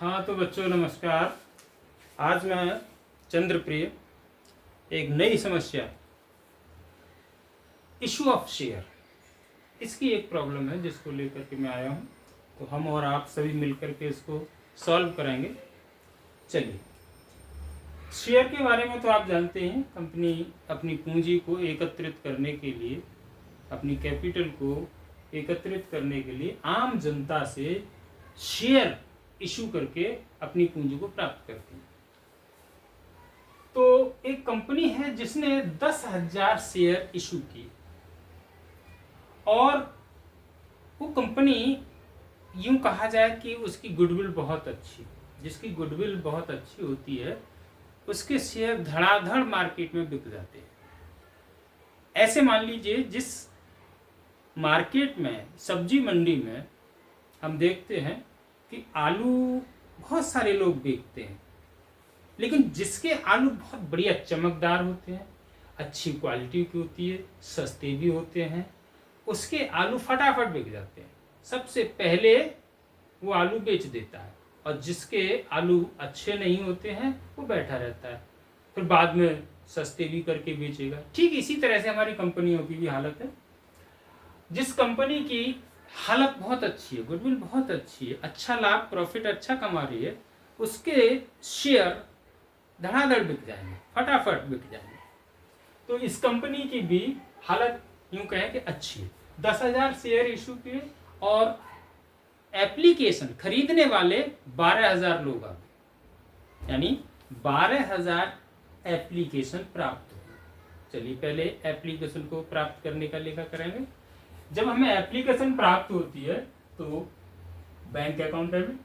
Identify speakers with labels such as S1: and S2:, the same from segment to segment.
S1: हाँ तो बच्चों नमस्कार। आज मैं चंद्रप्रिय एक नई समस्या इशू ऑफ शेयर, इसकी एक प्रॉब्लम है जिसको लेकर के मैं आया हूँ। तो हम और आप सभी मिलकर के इसको सॉल्व करेंगे। चलिए, शेयर के बारे में तो आप जानते हैं। कंपनी अपनी पूंजी को एकत्रित करने के लिए, अपनी कैपिटल को एकत्रित करने के लिए आम जनता से शेयर इशू करके अपनी पूंजी को प्राप्त करती है। तो एक कंपनी है जिसने 10,000 शेयर इशू किए और वो कंपनी यूं कहा जाए कि उसकी गुडविल बहुत अच्छी, जिसकी गुडविल बहुत अच्छी होती है उसके शेयर धड़ाधड़ मार्केट में बिक जाते हैं। ऐसे मान लीजिए, जिस मार्केट में, सब्जी मंडी में हम देखते हैं कि आलू बहुत सारे लोग बेचते हैं, लेकिन जिसके आलू बहुत बढ़िया चमकदार होते हैं, अच्छी क्वालिटी की होती है, सस्ते भी होते हैं, उसके आलू फटाफट बिक जाते हैं। सबसे पहले वो आलू बेच देता है और जिसके आलू अच्छे नहीं होते हैं वो बैठा रहता है, फिर बाद में सस्ते भी करके बेचेगा। ठीक इसी तरह से हमारी कंपनियों की भी हालत है। जिस कंपनी की हालत बहुत अच्छी है, गुडविल बहुत अच्छी है, अच्छा लाभ, प्रॉफिट अच्छा कमा रही है, उसके शेयर धड़ाधड़ बिक जाएंगे, फटाफट बिक जाएंगे। तो इस कंपनी की भी हालत यूं कहें कि अच्छी है। 10,000 शेयर इशू किए और एप्लीकेशन खरीदने वाले 12,000 लोग आ गए, यानी 12,000 एप्लीकेशन प्राप्त हुए। चलिए, पहले एप्लीकेशन को प्राप्त करने का लेखा करेंगे। जब हमें एप्लीकेशन प्राप्त होती है तो bank account debit,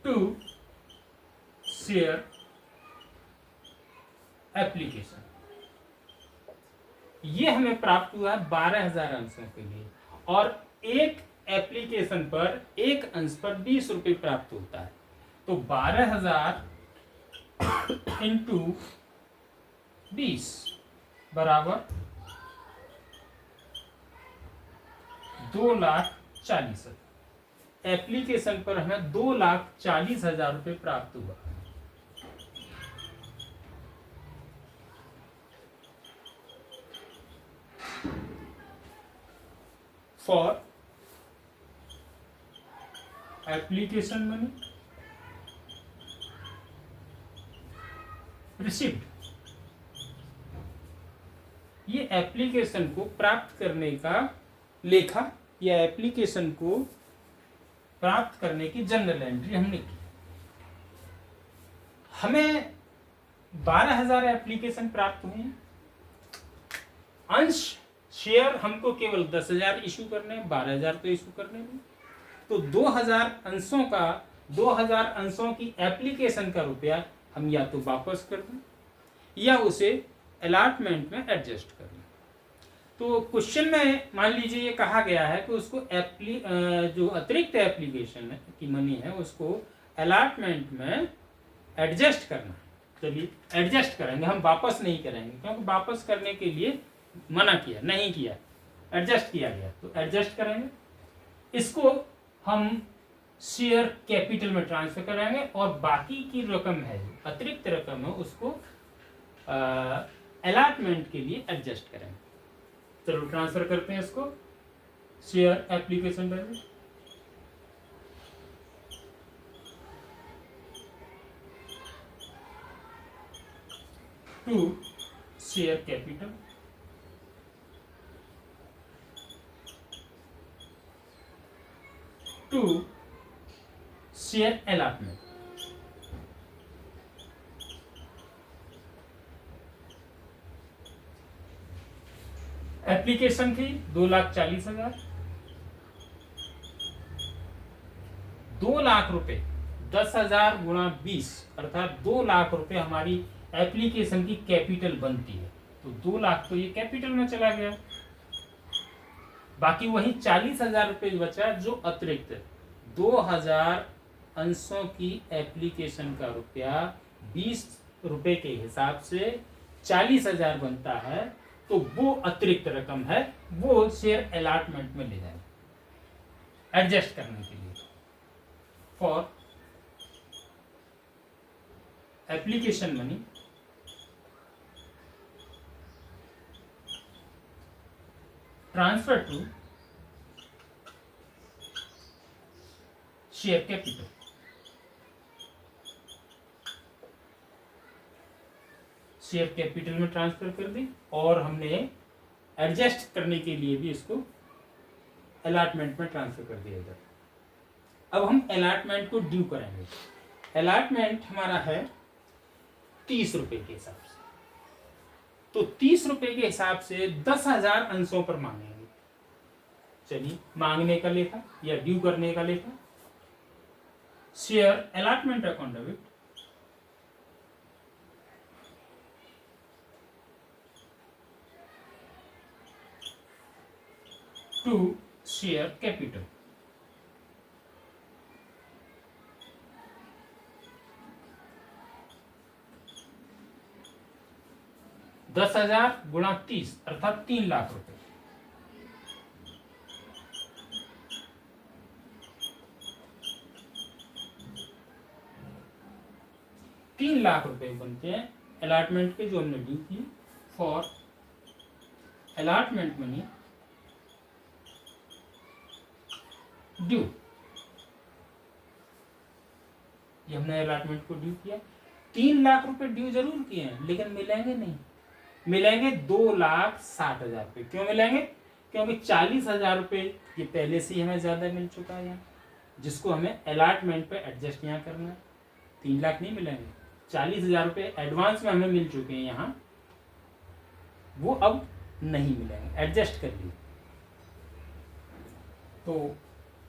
S1: to share application, ये हमें प्राप्त हुआ है 12,000 अंशों के लिए, और एक एप्लीकेशन पर, एक अंश पर 20 रुपए प्राप्त होता है। तो 12,000 इंटू 20 बराबर 2,40,000। एप्लीकेशन पर हमें 2,40,000 रुपए प्राप्त हुआ। फॉर एप्लीकेशन मनी रिसीव्ड, ये एप्लीकेशन को प्राप्त करने का लेखा या एप्लीकेशन को प्राप्त करने की जनरल एंट्री हमने की। हमें 12,000 एप्लीकेशन प्राप्त हुए हैं। अंश शेयर हमको केवल 10,000 इशू करने हैं, 12,000 तो इशू करने नहीं। तो 2,000 अंशों का, 2,000 अंशों की एप्लीकेशन का रुपया हम या तो वापस कर दें या उसे अलॉटमेंट में एडजस्ट कर लें। तो क्वेश्चन में मान लीजिए ये कहा गया है कि उसको जो अतिरिक्त एप्लीकेशन की मनी है उसको अलॉटमेंट में एडजस्ट करना। चलिए, एडजस्ट करेंगे, हम वापस नहीं करेंगे, क्योंकि वापस करने के लिए मना किया, नहीं किया, एडजस्ट किया गया, तो एडजस्ट करेंगे। इसको हम शेयर कैपिटल में ट्रांसफर करेंगे और बाकी की रकम है, अतिरिक्त रकम है, उसको अलॉटमेंट के लिए एडजस्ट करेंगे। चलो ट्रांसफर करते हैं इसको। Share application value to share capital to share allotment. Application थी 2,40,000, 2 लाख रुपए, 10,000 गुणा 20 अर्थात 2 लाख रुपए हमारी एप्लीकेशन की कैपिटल बनती है। तो 2 लाख तो ये कैपिटल में चला गया, बाकी वही 40,000 रुपए बचा जो अतिरिक्त 2,000 अंशों की एप्लीकेशन का रुपया 20 रुपए के हिसाब से 40,000 बनता है। तो वो अतिरिक्त रकम है वो शेयर अलॉटमेंट में ले जाएंगे एडजस्ट करने के लिए। For application money transfer to share capital, share capital में ट्रांसफर कर दी और हमने एडजस्ट करने के लिए भी इसको अलॉटमेंट में ट्रांसफर कर दिया इधर। अब हम अलॉटमेंट को ड्यू करेंगे। अलॉटमेंट हमारा है 30 रुपए के हिसाब से, तो 30 रुपए के हिसाब से 10,000 अंशों पर मांगेंगे। चलिए, मांगने का लेखा या ड्यू करने का लेखा। Share allotment account debit to share capital, दस 10,000 गुणा 30 अर्थात 3 लाख रुपए। तीन लाख रुपए बनते हैं अलॉटमेंट के जो हमने ड्यू किए। फॉर अलॉटमेंट मनी ड्यू, ये हमने अलॉटमेंट को ड्यू किया। 3 लाख रुपए ड्यू जरूर किए हैं लेकिन मिलेंगे नहीं, मिलेंगे 2,60,000 रुपए। क्यों मिलेंगे? क्योंकि 40,000 रुपए ये पहले से ही हमें ज्यादा मिल चुका है यहाँ, जिसको हमें अलॉटमेंट पे एडजस्ट यहाँ करना है। 3 लाख नहीं मिलेंगे, 40,000 रुपए एडवांस में हमें मिल चुके हैं यहाँ, वो अब नहीं मिलेंगे, एडजस्ट कर लिए। तो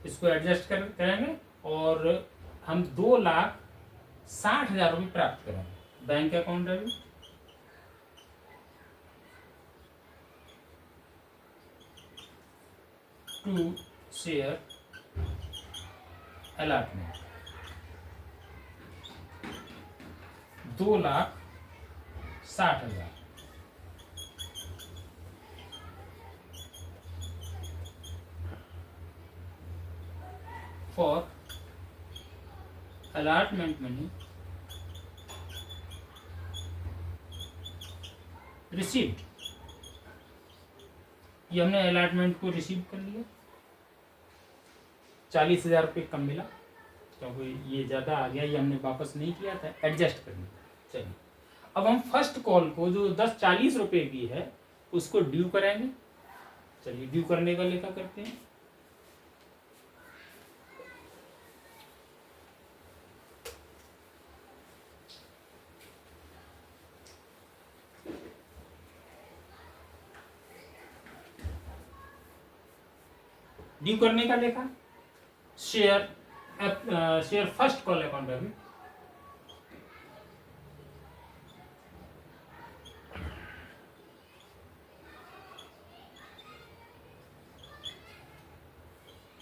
S1: इसको एडजस्ट करेंगे और हम 2,60,000 रुपये प्राप्त करेंगे। Bank account debit to share allotment 2,60,000 for allotment money received. ये हमने अलॉटमेंट को रिसीव कर लिया। 40,000 रुपये कम मिला क्योंकि ये ज़्यादा आ गया, ये हमने वापस नहीं किया था, एडजस्ट कर लिया। चलिए, अब हम फर्स्ट कॉल को जो 40 रुपये की है उसको ड्यू करेंगे। चलिए, ड्यू करने का लेखा करते हैं। ड्यू करने का लेखा share first call account debit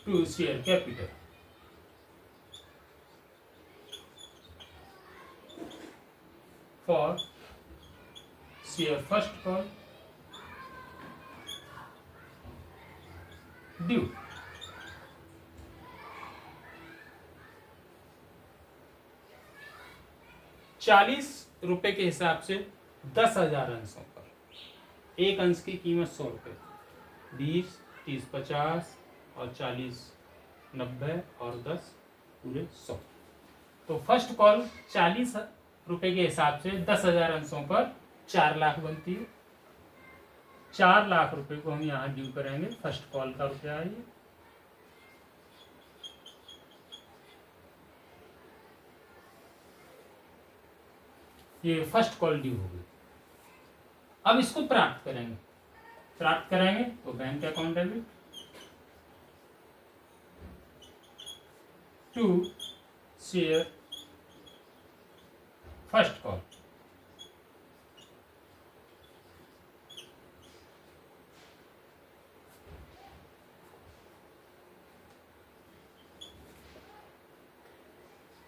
S1: to share capital for share first call due. ₹40 के हिसाब से 10,000 अंशों पर। एक अंश की कीमत 100 रुपये, 20, 30, 50 और 40, 90 और 10 पूरे 100। तो फर्स्ट कॉल 40 रुपये के हिसाब से 10,000 अंशों पर 4 लाख बनती है। 4 लाख रुपए को हम यहाँ ड्यू करेंगे। फर्स्ट कॉल का रुपया है ये फर्स्ट कॉल ड्यू होगी। अब इसको प्राप्त करेंगे तो bank account debit to share first call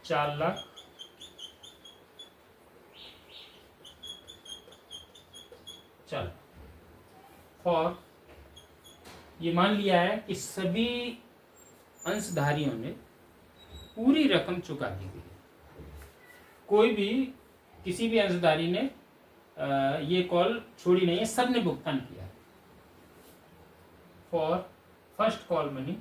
S1: चार लाख चल ये मान लिया है कि सभी अंशधारियों ने पूरी रकम चुका दी गई, कोई भी किसी भी अंशधारी ने ये कॉल छोड़ी नहीं है, सब ने भुगतान किया है। For first call money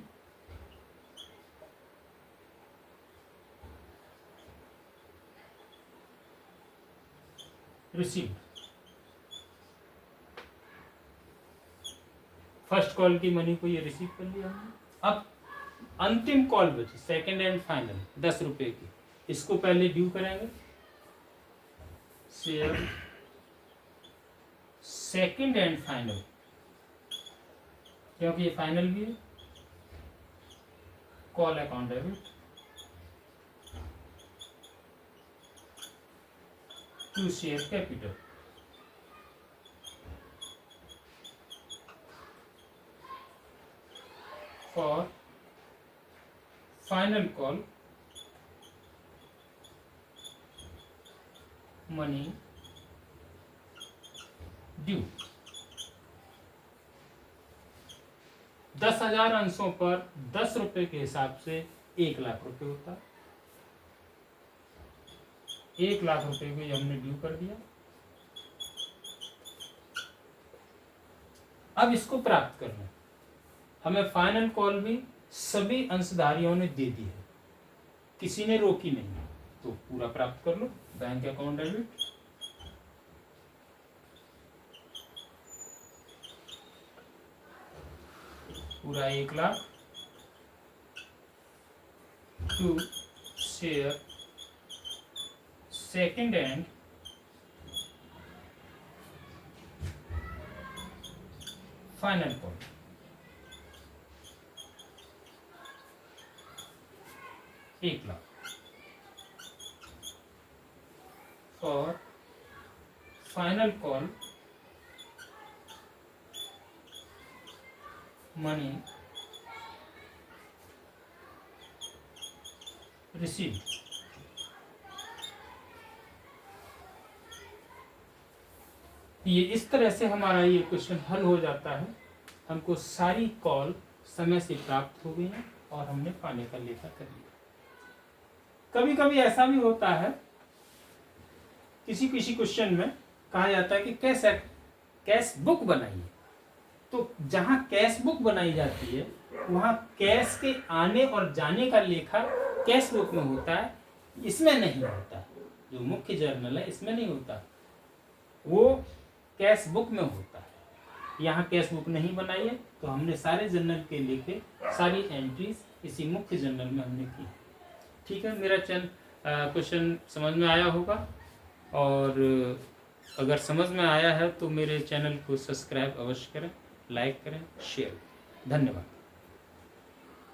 S1: received, first call की मनी को ये रिसीव कर लिया हमने। अब अंतिम कॉल बची सेकंड एंड फाइनल 10 रुपए की, इसको पहले ड्यू कराएंगे। शेयर सेकंड एंड फाइनल, क्योंकि ये फाइनल भी है। Call account debit to share capital, for final call money due. 10,000 अंशों पर 10 रुपए के हिसाब से 1 लाख रुपए होता है। 1 लाख रुपए को हमने ड्यू कर दिया। अब इसको प्राप्त करना है, हमें फाइनल कॉल भी सभी अंशधारियों ने दे दी है, किसी ने रोकी नहीं है, तो पूरा प्राप्त कर लो। बैंक अकाउंट डेबिट पूरा 1 lakh to share second and final call, एक lakh for final call money receive. ये इस तरह से हमारा ये क्वेश्चन हल हो जाता है। हमको सारी कॉल समय से प्राप्त हो गई हैं और हमने पाने का लेखा कर लिया। कभी कभी ऐसा भी होता है, किसी किसी क्वेश्चन में कहा जाता है कि कैश बुक बनाइए, तो जहां कैश बुक बनाई जाती है वहां कैश के आने और जाने का लेखा कैश बुक में होता है, इसमें नहीं होता। जो मुख्य जर्नल है इसमें नहीं होता, वो कैश बुक में होता है। यहाँ कैश बुक नहीं बनाई है, तो हमने सारे जर्नल के लेके सारी एंट्रीज इसी मुख्य जर्नल में हमने की। ठीक है, मेरा क्वेश्चन समझ में आया होगा, और अगर समझ में आया है तो मेरे चैनल को सब्सक्राइब अवश्य करें, लाइक करें, शेयर। धन्यवाद।